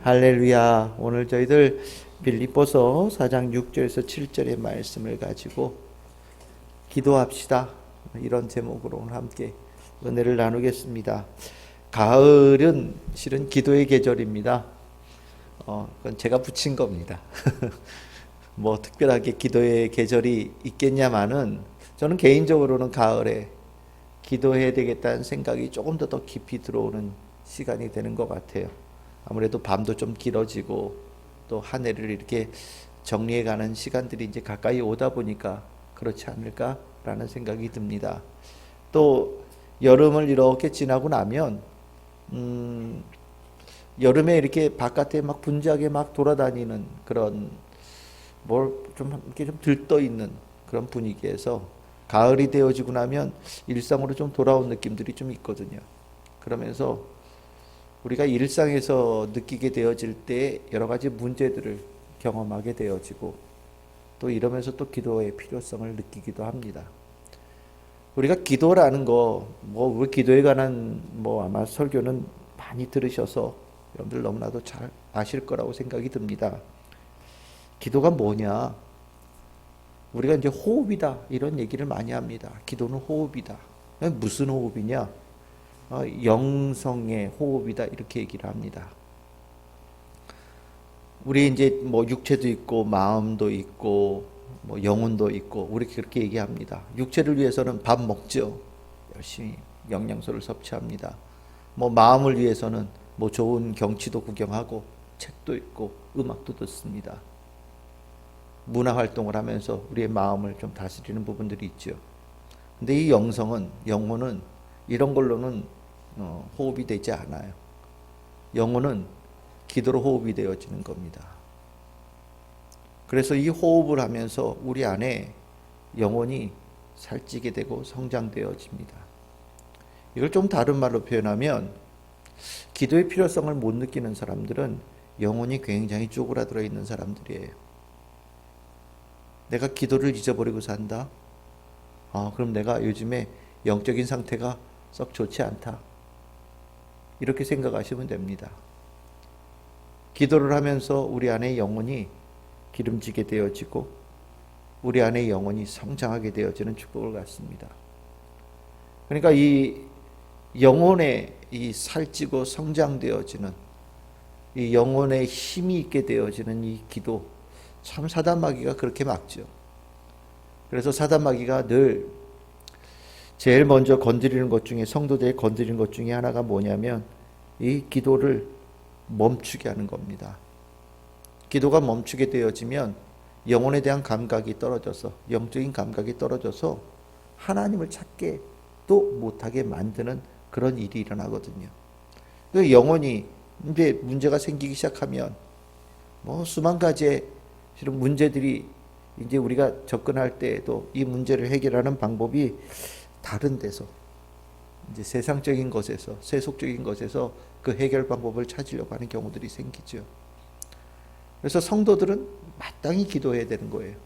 할렐루야. 오늘 저희들 빌립보서 4장 6절에서 7절의 말씀을 가지고 기도합시다. 이런 제목으로 오늘 함께 은혜를 나누겠습니다. 가을은 실은 기도의 계절입니다. 그건 제가 붙인 겁니다. 뭐 특별하게 기도의 계절이 있겠냐마는 저는 개인적으로는 가을에 기도해야 되겠다는 생각이 조금 더 깊이 들어오는 시간이 되는 것 같아요. 아무래도 밤도 좀 길어지고 또 한 해를 이렇게 정리해가는 시간들이 이제 가까이 오다 보니까 그렇지 않을까라는 생각이 듭니다. 또 여름을 이렇게 지나고 나면 여름에 이렇게 바깥에 막 분주하게 막 돌아다니는 그런 뭘 좀 이렇게 좀 들떠 있는 그런 분위기에서 가을이 되어지고 나면 일상으로 좀 돌아온 느낌들이 좀 있거든요. 그러면서 우리가 일상에서 느끼게 되어질 때 여러 가지 문제들을 경험하게 되어지고 또 이러면서 또 기도의 필요성을 느끼기도 합니다. 우리가 기도라는 거, 우리 기도에 관한 아마 설교는 많이 들으셔서 여러분들 너무나도 잘 아실 거라고 생각이 듭니다. 기도가 뭐냐? 우리가 이제 호흡이다 이런 얘기를 많이 합니다. 기도는 호흡이다. 무슨 호흡이냐? 영성의 호흡이다 이렇게 얘기를 합니다. 우리 이제 육체도 있고 마음도 있고 영혼도 있고 우리 그렇게 얘기합니다. 육체를 위해서는 밥 먹죠. 열심히 영양소를 섭취합니다. 마음을 위해서는 좋은 경치도 구경하고 책도 읽고 음악도 듣습니다. 문화 활동을 하면서 우리의 마음을 좀 다스리는 부분들이 있죠. 근데 이 영혼은 이런 걸로는 호흡이 되지 않아요. 영혼은 기도로 호흡이 되어지는 겁니다. 그래서 이 호흡을 하면서 우리 안에 영혼이 살찌게 되고 성장되어집니다. 이걸 좀 다른 말로 표현하면 기도의 필요성을 못 느끼는 사람들은 영혼이 굉장히 쪼그라들어 있는 사람들이에요. 내가 기도를 잊어버리고 산다? 그럼 내가 요즘에 영적인 상태가 썩 좋지 않다. 이렇게 생각하시면 됩니다. 기도를 하면서 우리 안에 영혼이 기름지게 되어지고 우리 안에 영혼이 성장하게 되어지는 축복을 갖습니다. 그러니까 이 영혼의 이 살찌고 성장되어지는 이 영혼의 힘이 있게 되어지는 이 기도, 참 사단마귀가 그렇게 막죠. 그래서 사단마귀가 늘 제일 먼저 건드리는 것 중에, 성도들이 건드리는 것 중에 하나가 뭐냐면 이 기도를 멈추게 하는 겁니다. 기도가 멈추게 되어지면 영혼에 대한 감각이 떨어져서, 영적인 감각이 떨어져서 하나님을 찾게 또 못하게 만드는 그런 일이 일어나거든요. 그 영혼이 이제 문제가 생기기 시작하면 수만 가지의 실은 문제들이 이제 우리가 접근할 때에도 이 문제를 해결하는 방법이 다른 데서 이제 세상적인 것에서 세속적인 것에서 그 해결 방법을 찾으려고 하는 경우들이 생기죠. 그래서 성도들은 마땅히 기도해야 되는 거예요.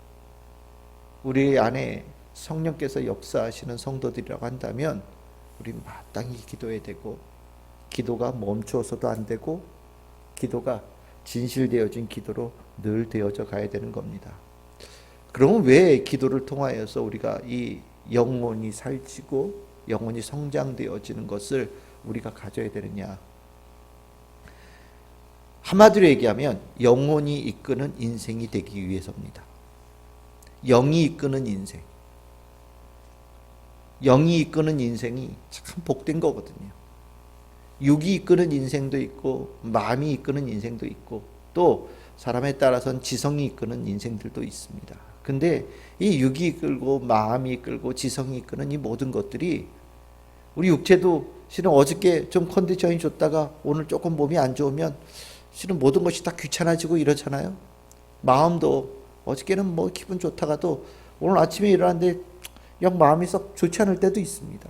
우리 안에 성령께서 역사하시는 성도들이라고 한다면 우리 마땅히 기도해야 되고 기도가 멈추어서도 안 되고 기도가 진실되어진 기도로 늘 되어져 가야 되는 겁니다. 그러면 왜 기도를 통하여서 우리가 이 영혼이 살찌고 영혼이 성장되어지는 것을 우리가 가져야 되느냐? 한마디로 얘기하면 영혼이 이끄는 인생이 되기 위해서입니다. 영이 이끄는 인생. 영이 이끄는 인생이 참 복된 거거든요. 육이 이끄는 인생도 있고 마음이 이끄는 인생도 있고 또 사람에 따라서는 지성이 이끄는 인생들도 있습니다. 근데 이 육이 이끌고 마음이 이끌고 지성이 이끄는 이 모든 것들이 우리 육체도 실은 어저께 좀 컨디션이 좋다가 오늘 조금 몸이 안 좋으면 실은 모든 것이 다 귀찮아지고 이러잖아요. 마음도 어저께는 기분 좋다가도 오늘 아침에 일어났는데 영 마음이 썩 좋지 않을 때도 있습니다.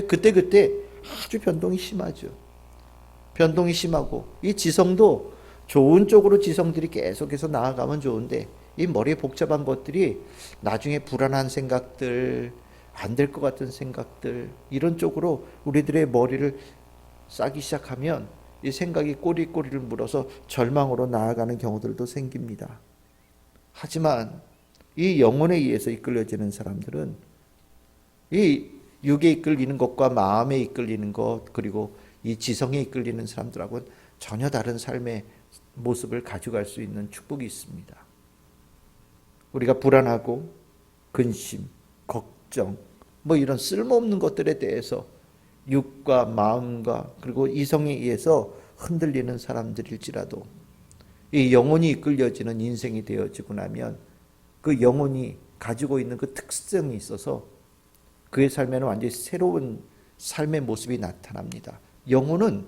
그때 아주 변동이 심하죠. 변동이 심하고 이 지성도 좋은 쪽으로 지성들이 계속해서 나아가면 좋은데 이 머리에 복잡한 것들이 나중에 불안한 생각들, 안 될 것 같은 생각들 이런 쪽으로 우리들의 머리를 싸기 시작하면 이 생각이 꼬리꼬리를 물어서 절망으로 나아가는 경우들도 생깁니다. 하지만 이 영혼에 의해서 이끌려지는 사람들은 이 육에 이끌리는 것과 마음에 이끌리는 것, 그리고 이 지성에 이끌리는 사람들하고는 전혀 다른 삶의 모습을 가져갈 수 있는 축복이 있습니다. 우리가 불안하고 근심, 걱정, 이런 쓸모없는 것들에 대해서 육과 마음과 그리고 이성에 의해서 흔들리는 사람들일지라도 이 영혼이 이끌려지는 인생이 되어지고 나면 그 영혼이 가지고 있는 그 특성이 있어서 그의 삶에는 완전히 새로운 삶의 모습이 나타납니다. 영혼은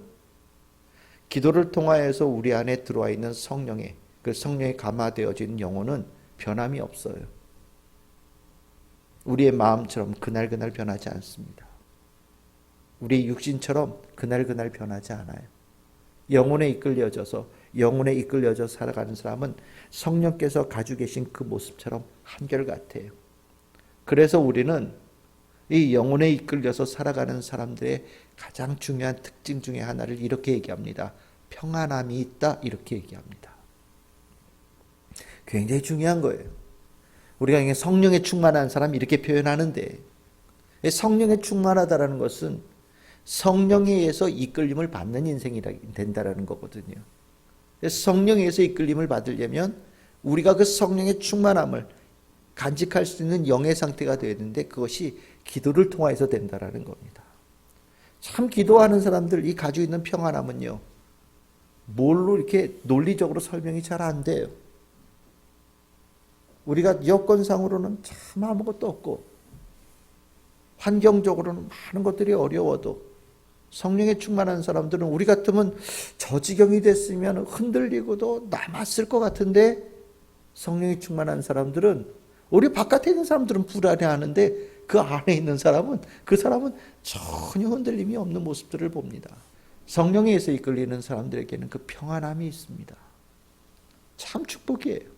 기도를 통하여서 우리 안에 들어와 있는 성령의 그 성령에 감화되어진 영혼은 변함이 없어요. 우리의 마음처럼 그날그날 변하지 않습니다. 우리의 육신처럼 그날그날 변하지 않아요. 영혼에 이끌려져 살아가는 사람은 성령께서 가지고 계신 그 모습처럼 한결같아요. 그래서 우리는 이 영혼에 이끌려서 살아가는 사람들의 가장 중요한 특징 중에 하나를 이렇게 얘기합니다. 평안함이 있다, 이렇게 얘기합니다. 굉장히 중요한 거예요. 우리가 성령에 충만한 사람 이렇게 표현하는데, 성령에 충만하다라는 것은 성령에 의해서 이끌림을 받는 인생이 된다라는 거거든요. 성령에 의해서 이끌림을 받으려면 우리가 그 성령의 충만함을 간직할 수 있는 영의 상태가 되어야 되는데, 그것이 기도를 통해서 된다라는 겁니다. 참 기도하는 사람들 이 가지고 있는 평안함은요, 뭘로 이렇게 논리적으로 설명이 잘 안 돼요. 우리가 여건상으로는 참 아무것도 없고 환경적으로는 많은 것들이 어려워도 성령에 충만한 사람들은 우리 같으면 저 지경이 됐으면 흔들리고도 남았을 것 같은데, 성령에 충만한 사람들은, 우리 바깥에 있는 사람들은 불안해하는데 그 안에 있는 사람은, 그 사람은 전혀 흔들림이 없는 모습들을 봅니다. 성령에 의해서 이끌리는 사람들에게는 그 평안함이 있습니다. 참 축복이에요.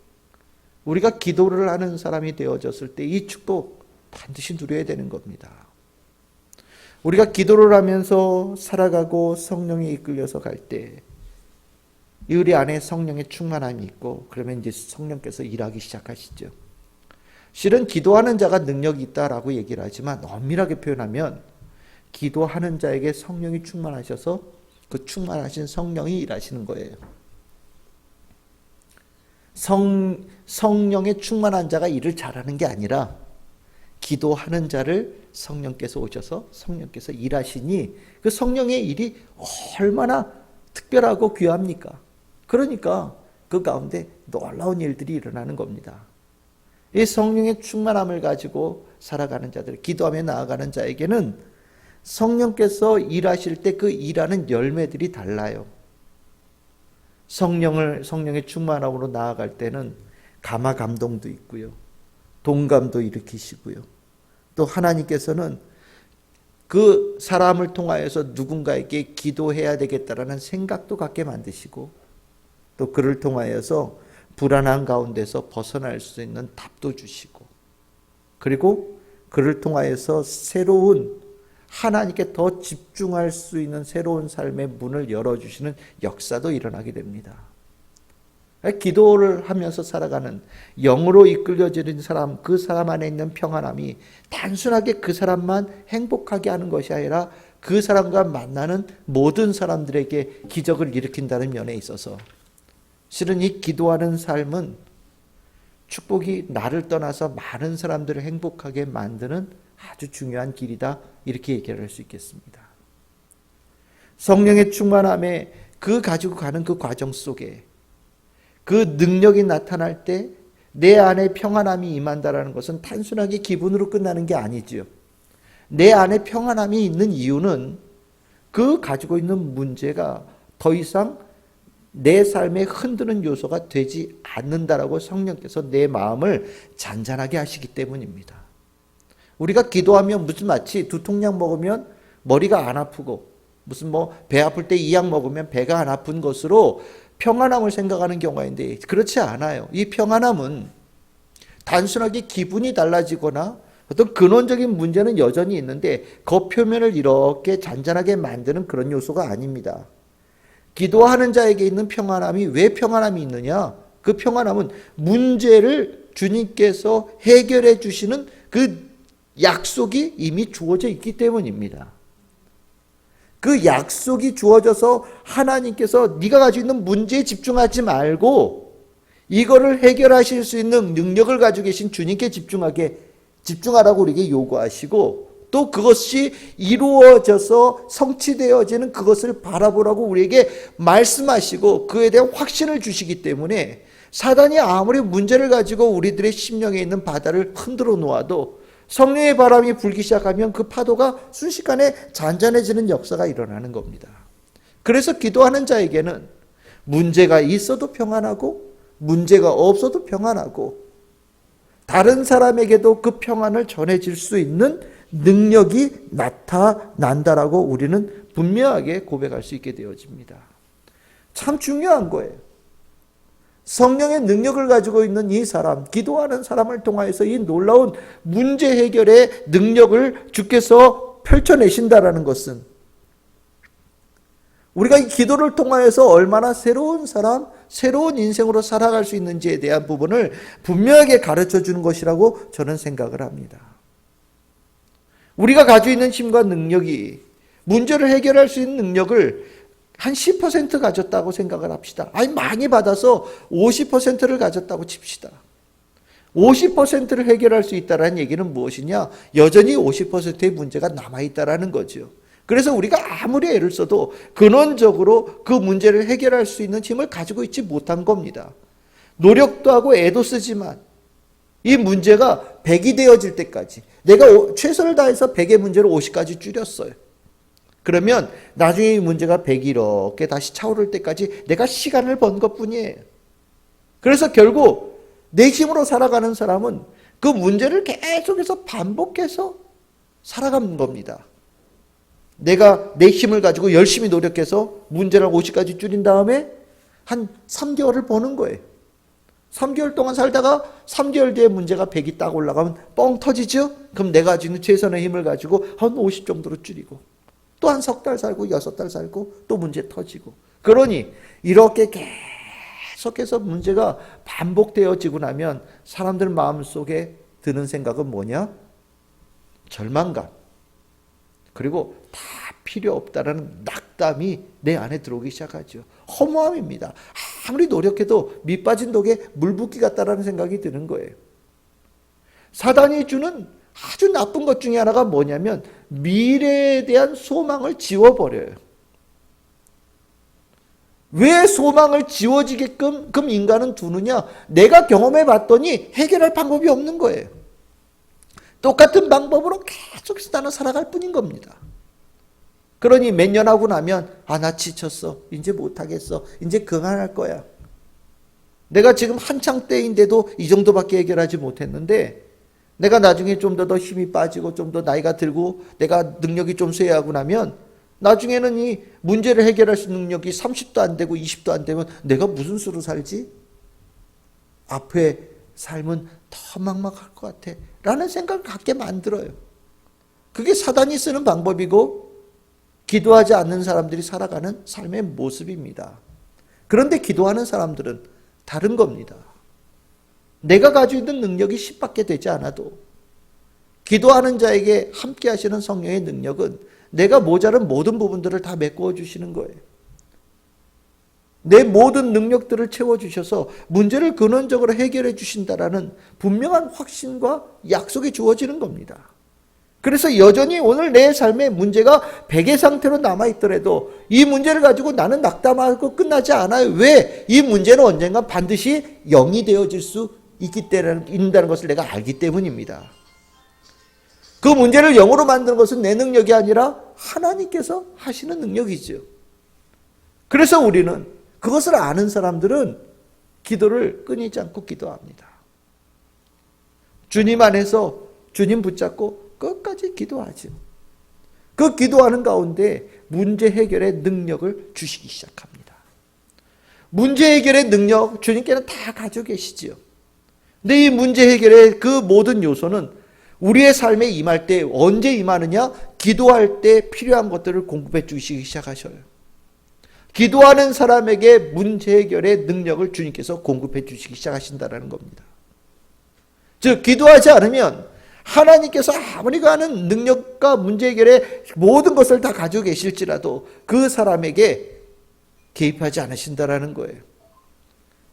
우리가 기도를 하는 사람이 되어졌을 때 이 축복 반드시 누려야 되는 겁니다. 우리가 기도를 하면서 살아가고 성령에 이끌려서 갈 때 우리 안에 성령의 충만함이 있고, 그러면 이제 성령께서 일하기 시작하시죠. 실은 기도하는 자가 능력이 있다라고 얘기를 하지만 엄밀하게 표현하면 기도하는 자에게 성령이 충만하셔서 그 충만하신 성령이 일하시는 거예요. 성령에 충만한 자가 일을 잘하는 게 아니라 기도하는 자를 성령께서 오셔서 성령께서 일하시니 그 성령의 일이 얼마나 특별하고 귀합니까? 그러니까 그 가운데 놀라운 일들이 일어나는 겁니다. 이 성령의 충만함을 가지고 살아가는 자들, 기도하며 나아가는 자에게는 성령께서 일하실 때 그 일하는 열매들이 달라요. 성령의 충만함으로 나아갈 때는 감화 감동도 있고요, 동감도 일으키시고요, 또 하나님께서는 그 사람을 통하여서 누군가에게 기도해야 되겠다라는 생각도 갖게 만드시고, 또 그를 통하여서 불안한 가운데서 벗어날 수 있는 답도 주시고, 그리고 그를 통하여서 새로운 하나님께 더 집중할 수 있는 새로운 삶의 문을 열어주시는 역사도 일어나게 됩니다. 기도를 하면서 살아가는 영으로 이끌려지는 사람, 그 사람 안에 있는 평안함이 단순하게 그 사람만 행복하게 하는 것이 아니라 그 사람과 만나는 모든 사람들에게 기적을 일으킨다는 면에 있어서 실은 이 기도하는 삶은 축복이 나를 떠나서 많은 사람들을 행복하게 만드는 아주 중요한 길이다, 이렇게 얘기를 할 수 있겠습니다. 성령의 충만함에 그 가지고 가는 그 과정 속에 그 능력이 나타날 때 내 안에 평안함이 임한다라는 것은 단순하게 기분으로 끝나는 게 아니지요. 내 안에 평안함이 있는 이유는 그 가지고 있는 문제가 더 이상 내 삶에 흔드는 요소가 되지 않는다라고 성령께서 내 마음을 잔잔하게 하시기 때문입니다. 우리가 기도하면 무슨 마치 두통약 먹으면 머리가 안 아프고, 무슨 배 아플 때 이 약 먹으면 배가 안 아픈 것으로 평안함을 생각하는 경우가 있는데, 그렇지 않아요. 이 평안함은 단순하게 기분이 달라지거나 어떤 근원적인 문제는 여전히 있는데 겉표면을 이렇게 잔잔하게 만드는 그런 요소가 아닙니다. 기도하는 자에게 있는 평안함이 왜 평안함이 있느냐? 그 평안함은 문제를 주님께서 해결해 주시는 그 약속이 이미 주어져 있기 때문입니다. 그 약속이 주어져서 하나님께서 네가 가지고 있는 문제에 집중하지 말고 이거를 해결하실 수 있는 능력을 가지고 계신 주님께 집중하라고 우리에게 요구하시고, 또 그것이 이루어져서 성취되어지는 그것을 바라보라고 우리에게 말씀하시고 그에 대한 확신을 주시기 때문에 사단이 아무리 문제를 가지고 우리들의 심령에 있는 바다를 흔들어 놓아도 성령의 바람이 불기 시작하면 그 파도가 순식간에 잔잔해지는 역사가 일어나는 겁니다. 그래서 기도하는 자에게는 문제가 있어도 평안하고 문제가 없어도 평안하고 다른 사람에게도 그 평안을 전해질 수 있는 능력이 나타난다라고 우리는 분명하게 고백할 수 있게 되어집니다. 참 중요한 거예요. 성령의 능력을 가지고 있는 이 사람, 기도하는 사람을 통하여서 이 놀라운 문제 해결의 능력을 주께서 펼쳐내신다라는 것은 우리가 이 기도를 통하여서 얼마나 새로운 사람, 새로운 인생으로 살아갈 수 있는지에 대한 부분을 분명하게 가르쳐 주는 것이라고 저는 생각을 합니다. 우리가 가지고 있는 힘과 능력이 문제를 해결할 수 있는 능력을 한 10% 가졌다고 생각을 합시다. 아니 많이 받아서 50%를 가졌다고 칩시다. 50%를 해결할 수 있다는 얘기는 무엇이냐? 여전히 50%의 문제가 남아있다는 거죠. 그래서 우리가 아무리 애를 써도 근원적으로 그 문제를 해결할 수 있는 힘을 가지고 있지 못한 겁니다. 노력도 하고 애도 쓰지만 이 문제가 100이 되어질 때까지 내가 최선을 다해서 100의 문제를 50까지 줄였어요. 그러면 나중에 이 문제가 100이 이렇게 다시 차오를 때까지 내가 시간을 번 것뿐이에요. 그래서 결국 내 힘으로 살아가는 사람은 그 문제를 계속해서 반복해서 살아가는 겁니다. 내가 내 힘을 가지고 열심히 노력해서 문제를 50까지 줄인 다음에 한 3개월을 버는 거예요. 3개월 동안 살다가 3개월 뒤에 문제가 100이 딱 올라가면 뻥 터지죠? 그럼 내가 가지고 있는 최선의 힘을 가지고 한 50 정도로 줄이고 또 한 석 달 살고 6달 살고 또 문제 터지고, 그러니 이렇게 계속해서 문제가 반복되어지고 나면 사람들 마음속에 드는 생각은 뭐냐? 절망감, 그리고 다 필요 없다라는 낙담이 내 안에 들어오기 시작하죠. 허무함입니다. 아무리 노력해도 밑 빠진 독에 물 붓기 같다라는 생각이 드는 거예요. 사단이 주는 아주 나쁜 것 중에 하나가 뭐냐면 미래에 대한 소망을 지워버려요. 왜 소망을 지워지게끔 그럼 인간은 두느냐? 내가 경험해 봤더니 해결할 방법이 없는 거예요. 똑같은 방법으로 계속해서 나는 살아갈 뿐인 겁니다. 그러니 몇 년 하고 나면 나 지쳤어. 이제 못하겠어. 이제 그만할 거야. 내가 지금 한창 때인데도 이 정도밖에 해결하지 못했는데 내가 나중에 좀 더 힘이 빠지고 좀 더 나이가 들고 내가 능력이 좀 쇠하고 나면 나중에는 이 문제를 해결할 수 있는 능력이 30도 안 되고 20도 안 되면 내가 무슨 수로 살지? 앞에 삶은 더 막막할 것 같아 라는 생각을 갖게 만들어요. 그게 사단이 쓰는 방법이고 기도하지 않는 사람들이 살아가는 삶의 모습입니다. 그런데 기도하는 사람들은 다른 겁니다. 내가 가지고 있는 능력이 10밖에 되지 않아도 기도하는 자에게 함께 하시는 성령의 능력은 내가 모자른 모든 부분들을 다 메꾸어 주시는 거예요. 내 모든 능력들을 채워주셔서 문제를 근원적으로 해결해 주신다라는 분명한 확신과 약속이 주어지는 겁니다. 그래서 여전히 오늘 내 삶에 문제가 100의 상태로 남아있더라도 이 문제를 가지고 나는 낙담하고 끝나지 않아요. 왜? 이 문제는 언젠가 반드시 0이 되어질 수 있다는 것을 내가 알기 때문입니다. 그 문제를 0으로 만드는 것은 내 능력이 아니라 하나님께서 하시는 능력이죠. 그래서 우리는 그것을 아는 사람들은 기도를 끊이지 않고 기도합니다. 주님 안에서 주님 붙잡고 끝까지 기도하죠. 그 기도하는 가운데 문제 해결의 능력을 주시기 시작합니다. 문제 해결의 능력 주님께는 다 가지고 계시지요. 근데 이 문제 해결의 그 모든 요소는 우리의 삶에 임할 때 언제 임하느냐? 기도할 때 필요한 것들을 공급해 주시기 시작하셔요. 기도하는 사람에게 문제 해결의 능력을 주님께서 공급해 주시기 시작하신다는 겁니다. 즉 기도하지 않으면 하나님께서 아무리 가는 능력과 문제 해결의 모든 것을 다 가지고 계실지라도 그 사람에게 개입하지 않으신다라는 거예요.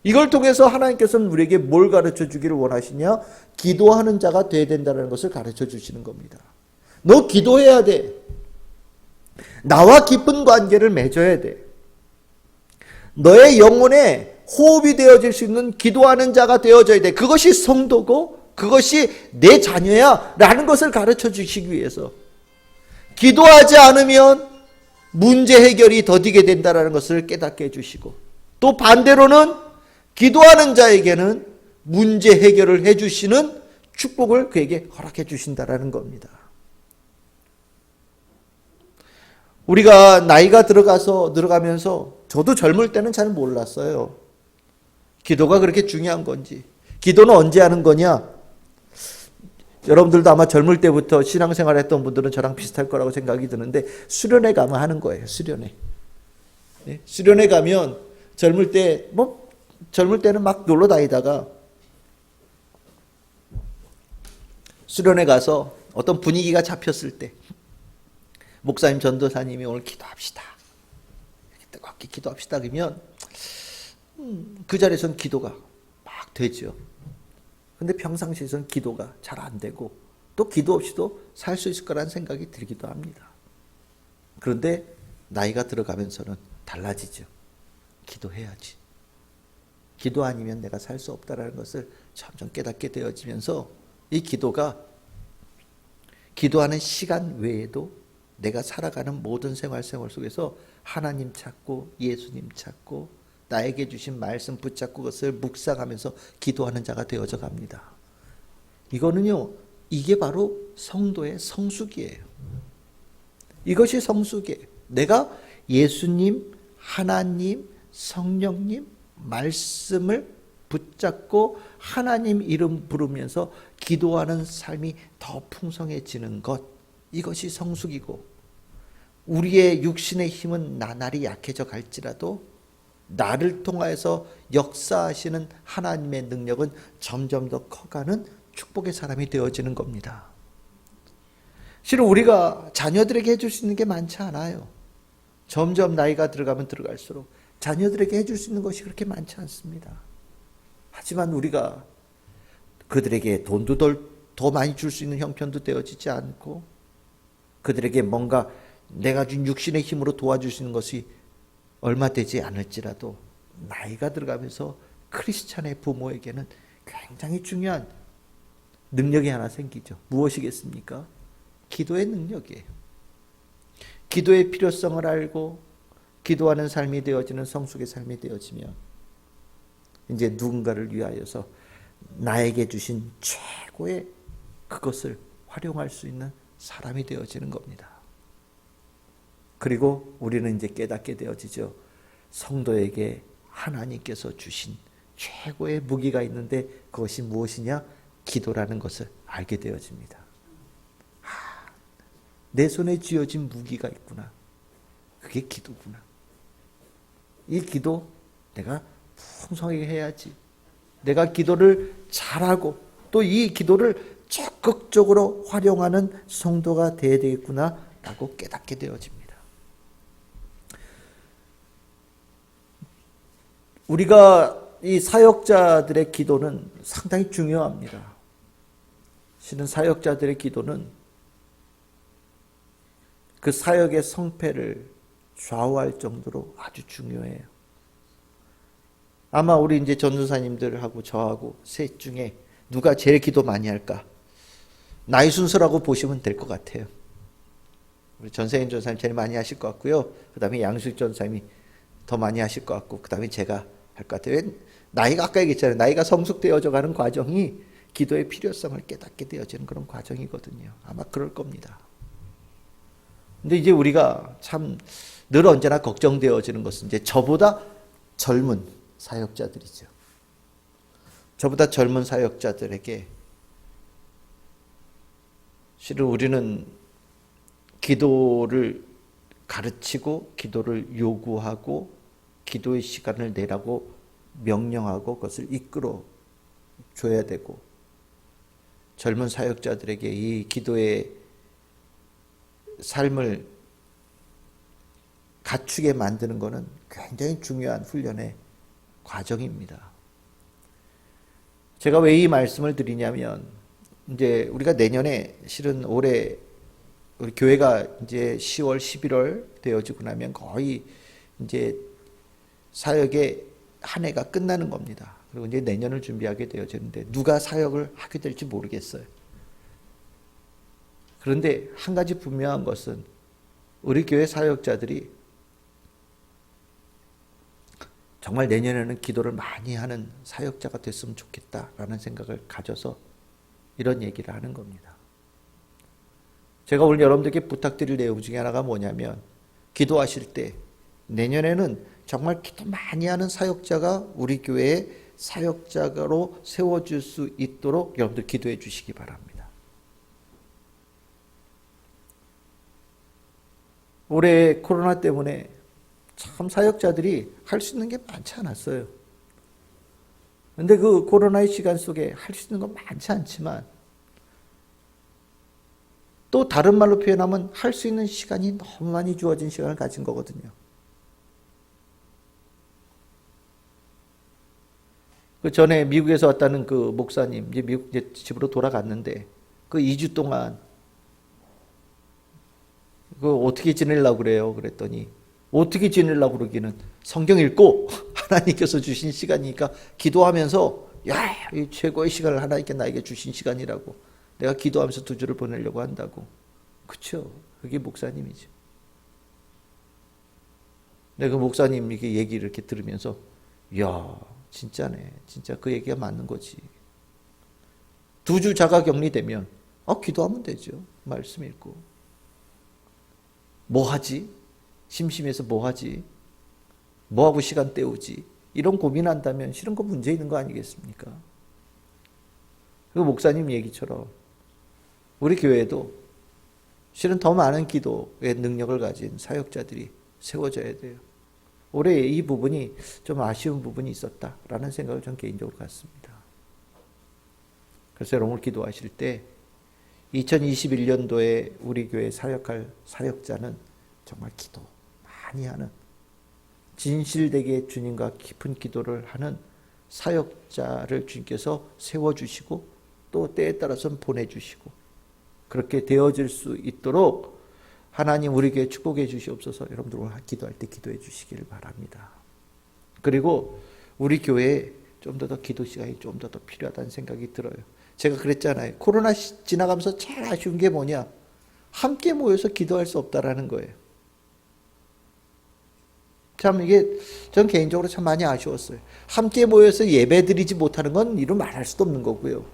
이걸 통해서 하나님께서는 우리에게 뭘 가르쳐 주기를 원하시냐? 기도하는 자가 되어야 된다는 것을 가르쳐 주시는 겁니다. 너 기도해야 돼. 나와 깊은 관계를 맺어야 돼. 너의 영혼에 호흡이 되어질 수 있는 기도하는 자가 되어져야 돼. 그것이 성도고 그것이 내 자녀야 라는 것을 가르쳐 주시기 위해서 기도하지 않으면 문제 해결이 더디게 된다는 것을 깨닫게 해주시고 또 반대로는 기도하는 자에게는 문제 해결을 해주시는 축복을 그에게 허락해 주신다는 겁니다. 우리가 나이가 들어가면서 저도 젊을 때는 잘 몰랐어요. 기도가 그렇게 중요한 건지. 기도는 언제 하는 거냐? 여러분들도 아마 젊을 때부터 신앙생활 했던 분들은 저랑 비슷할 거라고 생각이 드는데 수련회 가면 하는 거예요. 수련회. 네? 수련회 가면 젊을 때는 막 놀러 다니다가 수련회 가서 어떤 분위기가 잡혔을 때 목사님 전도사님이 오늘 기도합시다. 이렇게 뜨겁게 기도합시다. 그러면 그 자리에서는 기도가 막 되죠. 근데 평상시에서는 기도가 잘 안 되고 또 기도 없이도 살 수 있을 거라는 생각이 들기도 합니다. 그런데 나이가 들어가면서는 달라지죠. 기도해야지. 기도 아니면 내가 살 수 없다는 것을 점점 깨닫게 되어지면서 이 기도가 기도하는 시간 외에도 내가 살아가는 모든 생활 속에서 하나님 찾고 예수님 찾고 나에게 주신 말씀 붙잡고 그것을 묵상하면서 기도하는 자가 되어져 갑니다. 이거는요, 이게 바로 성도의 성숙이에요. 이것이 성숙이에요. 내가 예수님, 하나님, 성령님 말씀을 붙잡고 하나님 이름 부르면서 기도하는 삶이 더 풍성해지는 것, 이것이 성숙이고 우리의 육신의 힘은 나날이 약해져 갈지라도 나를 통하여서 역사하시는 하나님의 능력은 점점 더 커가는 축복의 사람이 되어지는 겁니다. 실은 우리가 자녀들에게 해줄 수 있는 게 많지 않아요. 점점 나이가 들어가면 들어갈수록 자녀들에게 해줄 수 있는 것이 그렇게 많지 않습니다. 하지만 우리가 그들에게 돈도 더 많이 줄 수 있는 형편도 되어지지 않고 그들에게 뭔가 내가 준 육신의 힘으로 도와줄 수 있는 것이 얼마 되지 않을지라도 나이가 들어가면서 크리스찬의 부모에게는 굉장히 중요한 능력이 하나 생기죠. 무엇이겠습니까? 기도의 능력이에요. 기도의 필요성을 알고 기도하는 삶이 되어지는 성숙의 삶이 되어지면 이제 누군가를 위하여서 나에게 주신 최고의 그것을 활용할 수 있는 사람이 되어지는 겁니다. 그리고 우리는 이제 깨닫게 되어지죠. 성도에게 하나님께서 주신 최고의 무기가 있는데 그것이 무엇이냐? 기도라는 것을 알게 되어집니다. 내 손에 쥐어진 무기가 있구나. 그게 기도구나. 이 기도 내가 풍성하게 해야지. 내가 기도를 잘하고 또 이 기도를 적극적으로 활용하는 성도가 되어야 되겠구나 라고 깨닫게 되어집니다. 우리가 이 사역자들의 기도는 상당히 중요합니다. 실은 사역자들의 기도는 그 사역의 성패를 좌우할 정도로 아주 중요해요. 아마 우리 이제 전도사님들하고 저하고 셋 중에 누가 제일 기도 많이 할까? 나이 순서라고 보시면 될 것 같아요. 우리 전세인 전사님 제일 많이 하실 것 같고요. 그 다음에 양수익 전사님이 더 많이 하실 것 같고 그 다음에 제가 할 것 같아요. 나이가 아까 얘기했잖아요. 나이가 성숙되어져 가는 과정이 기도의 필요성을 깨닫게 되어지는 그런 과정이거든요. 아마 그럴 겁니다. 근데 이제 우리가 참 늘 언제나 걱정되어지는 것은 이제 저보다 젊은 사역자들이죠. 저보다 젊은 사역자들에게 실은 우리는 기도를 가르치고 기도를 요구하고 기도의 시간을 내라고 명령하고 그것을 이끌어 줘야 되고, 젊은 사역자들에게 이 기도의 삶을 갖추게 만드는 것은 굉장히 중요한 훈련의 과정입니다. 제가 왜 이 말씀을 드리냐면, 이제 우리가 내년에 실은 올해 우리 교회가 이제 10월, 11월 되어지고 나면 거의 이제 사역의 한 해가 끝나는 겁니다. 그리고 이제 내년을 준비하게 되어지는데 누가 사역을 하게 될지 모르겠어요. 그런데 한 가지 분명한 것은 우리 교회 사역자들이 정말 내년에는 기도를 많이 하는 사역자가 됐으면 좋겠다라는 생각을 가져서 이런 얘기를 하는 겁니다. 제가 오늘 여러분들께 부탁드릴 내용 중에 하나가 뭐냐면, 기도하실 때 내년에는 정말 기도 많이 하는 사역자가 우리 교회의 사역자로 세워질 수 있도록 여러분들 기도해 주시기 바랍니다. 올해 코로나 때문에 참 사역자들이 할 수 있는 게 많지 않았어요. 근데 그 코로나의 시간 속에 할 수 있는 건 많지 않지만, 또 다른 말로 표현하면 할 수 있는 시간이 너무 많이 주어진 시간을 가진 거거든요. 그 전에 미국에서 왔다는 그 목사님, 이제 미국 이제 집으로 돌아갔는데, 그 2주 동안 그 어떻게 지내려고 그래요? 그랬더니, 어떻게 지내려고 그러기는 성경 읽고 하나님께서 주신 시간이니까 기도하면서, 야, 이 최고의 시간을 하나님께 나에게 주신 시간이라고, 내가 기도하면서 2주를 보내려고 한다고. 그렇죠? 그게 목사님이죠. 내가 그 목사님 이렇게 얘기를 이렇게 들으면서, 야, 진짜네. 진짜 그 얘기가 맞는 거지. 2주 자가 격리되면 기도하면 되죠. 말씀 읽고. 뭐 하지? 심심해서 뭐 하지? 뭐 하고 시간 때우지? 이런 고민한다면 실은 그 문제 있는 거 아니겠습니까? 그 목사님 얘기처럼 우리 교회도 실은 더 많은 기도의 능력을 가진 사역자들이 세워져야 돼요. 올해 이 부분이 좀 아쉬운 부분이 있었다라는 생각을 전 개인적으로 갖습니다. 그래서 여러분 기도하실 때 2021년도에 우리 교회 사역할 사역자는 정말 기도 많이 하는, 진실되게 주님과 깊은 기도를 하는 사역자를 주님께서 세워주시고 또 때에 따라서는 보내주시고 그렇게 되어질 수 있도록 하나님 우리 교회 축복해 주시옵소서. 여러분들 오늘 기도할 때 기도해 주시기를 바랍니다. 그리고 우리 교회에 좀 더 기도 시간이 좀 더 필요하다는 생각이 들어요. 제가 그랬잖아요. 코로나 지나가면서 제일 아쉬운 게 뭐냐? 함께 모여서 기도할 수 없다라는 거예요. 참 이게 전 개인적으로 참 많이 아쉬웠어요. 함께 모여서 예배 드리지 못하는 건 이루 말할 수도 없는 거고요.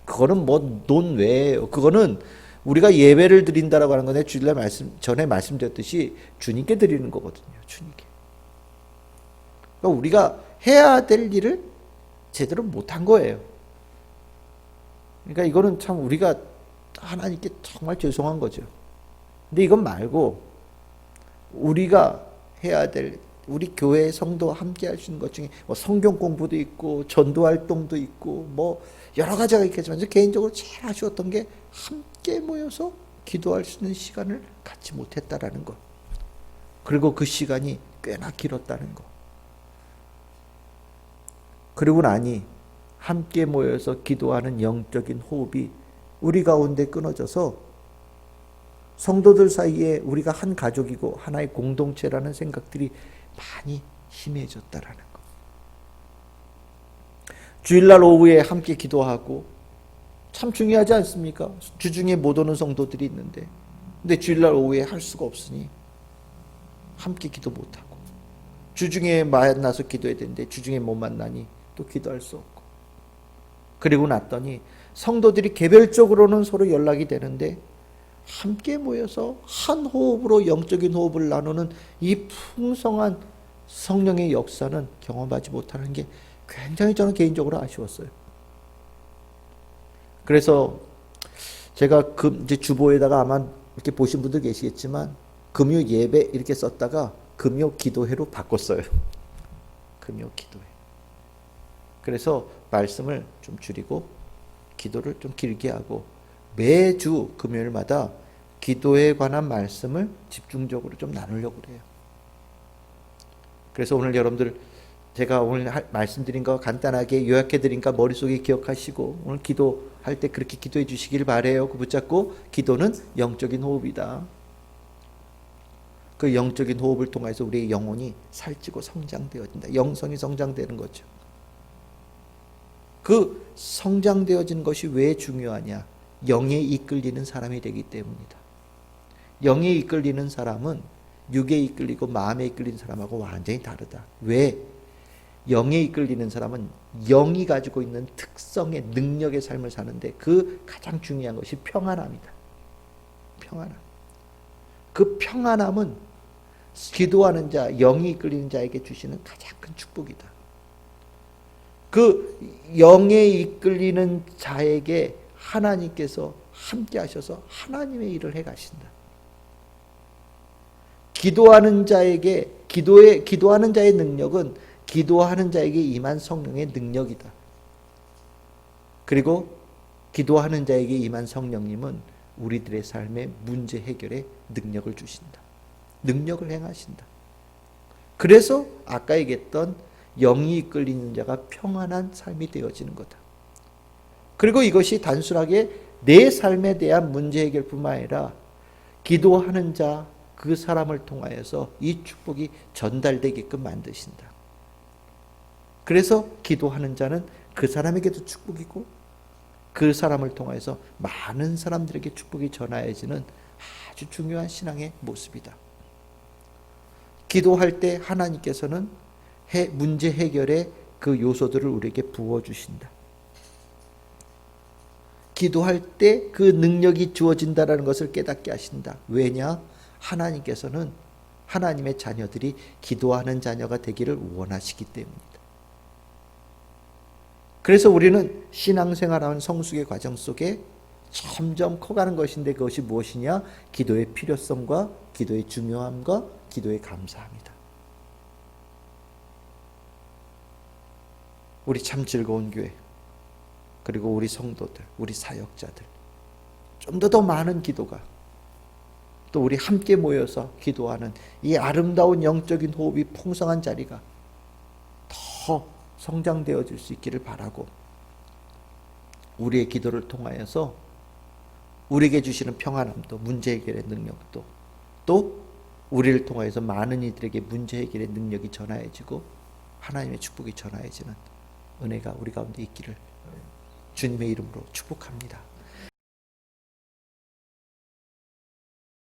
그거는 뭐 논 외예요. 그거는 우리가 예배를 드린다라고 하는 건데 주일날 전에 말씀드렸듯이 주님께 드리는 거거든요. 주님께. 그러니까 우리가 해야 될 일을 제대로 못한 거예요. 그러니까 이거는 참 우리가 하나님께 정말 죄송한 거죠. 근데 이건 말고 우리가 해야 될, 우리 교회 성도와 함께 할 수 있는 것 중에 뭐 성경 공부도 있고 전도 활동도 있고 뭐 여러 가지가 있겠지만 개인적으로 제일 아쉬웠던 게 함께 모여서 기도할 수 있는 시간을 갖지 못했다라는 것. 그리고 그 시간이 꽤나 길었다는 것. 그리고 나니 함께 모여서 기도하는 영적인 호흡이 우리 가운데 끊어져서 성도들 사이에 우리가 한 가족이고 하나의 공동체라는 생각들이 많이 희미해졌다라는 것. 주일날 오후에 함께 기도하고 참 중요하지 않습니까? 주중에 못 오는 성도들이 있는데 근데 주일날 오후에 할 수가 없으니 함께 기도 못하고, 주중에 만나서 기도해야 되는데 주중에 못 만나니 또 기도할 수 없고, 그리고 났더니 성도들이 개별적으로는 서로 연락이 되는데 함께 모여서 한 호흡으로 영적인 호흡을 나누는 이 풍성한 성령의 역사는 경험하지 못하는 게 굉장히 저는 개인적으로 아쉬웠어요. 그래서 제가 이제 주보에다가 아마 이렇게 보신 분들 계시겠지만 금요 예배 이렇게 썼다가 금요 기도회로 바꿨어요. 금요 기도회. 그래서 말씀을 좀 줄이고 기도를 좀 길게 하고 매주 금요일마다 기도에 관한 말씀을 집중적으로 좀 나누려고 그래요. 그래서 오늘 여러분들 제가 오늘 말씀드린 거 간단하게 요약해 드리니까 머릿속에 기억하시고 오늘 기도할 때 그렇게 기도해 주시길 바래요. 그 붙잡고 기도는 영적인 호흡이다. 그 영적인 호흡을 통해서 우리의 영혼이 살찌고 성장되어진다. 영성이 성장되는 거죠. 그 성장되어진 것이 왜 중요하냐? 영에 이끌리는 사람이 되기 때문이다. 영에 이끌리는 사람은 육에 이끌리고 마음에 이끌리는 사람하고 완전히 다르다. 왜? 영에 이끌리는 사람은 영이 가지고 있는 특성의 능력의 삶을 사는데 그 가장 중요한 것이 평안함이다. 평안함. 그 평안함은 기도하는 자, 영이 이끌리는 자에게 주시는 가장 큰 축복이다. 그 영에 이끌리는 자에게 하나님께서 함께 하셔서 하나님의 일을 해 가신다. 기도하는 자에게 기도하는 자의 능력은 기도하는 자에게 임한 성령의 능력이다. 그리고 기도하는 자에게 임한 성령님은 우리들의 삶의 문제 해결에 능력을 주신다. 능력을 행하신다. 그래서 아까 얘기했던 영이 이끌리는 자가 평안한 삶이 되어지는 거다. 그리고 이것이 단순하게 내 삶에 대한 문제 해결뿐만 아니라 기도하는 자 그 사람을 통하여서 이 축복이 전달되게끔 만드신다. 그래서 기도하는 자는 그 사람에게도 축복이고 그 사람을 통해서 많은 사람들에게 축복이 전하여지는 아주 중요한 신앙의 모습이다. 기도할 때 하나님께서는 문제 해결의 그 요소들을 우리에게 부어주신다. 기도할 때 그 능력이 주어진다는 것을 깨닫게 하신다. 왜냐? 하나님께서는 하나님의 자녀들이 기도하는 자녀가 되기를 원하시기 때문이다. 그래서 우리는 신앙생활하는 성숙의 과정 속에 점점 커가는 것인데 그것이 무엇이냐? 기도의 필요성과 기도의 중요함과 기도의 감사함이다. 우리 참 즐거운 교회, 그리고 우리 성도들, 우리 사역자들, 좀 더 많은 기도가, 또 우리 함께 모여서 기도하는 이 아름다운 영적인 호흡이 풍성한 자리가 더 성장되어질 수 있기를 바라고, 우리의 기도를 통하여서 우리에게 주시는 평안함도, 문제 해결의 능력도, 또 우리를 통하여서 많은 이들에게 문제 해결의 능력이 전하여지고 하나님의 축복이 전하여지는 은혜가 우리 가운데 있기를 주님의 이름으로 축복합니다.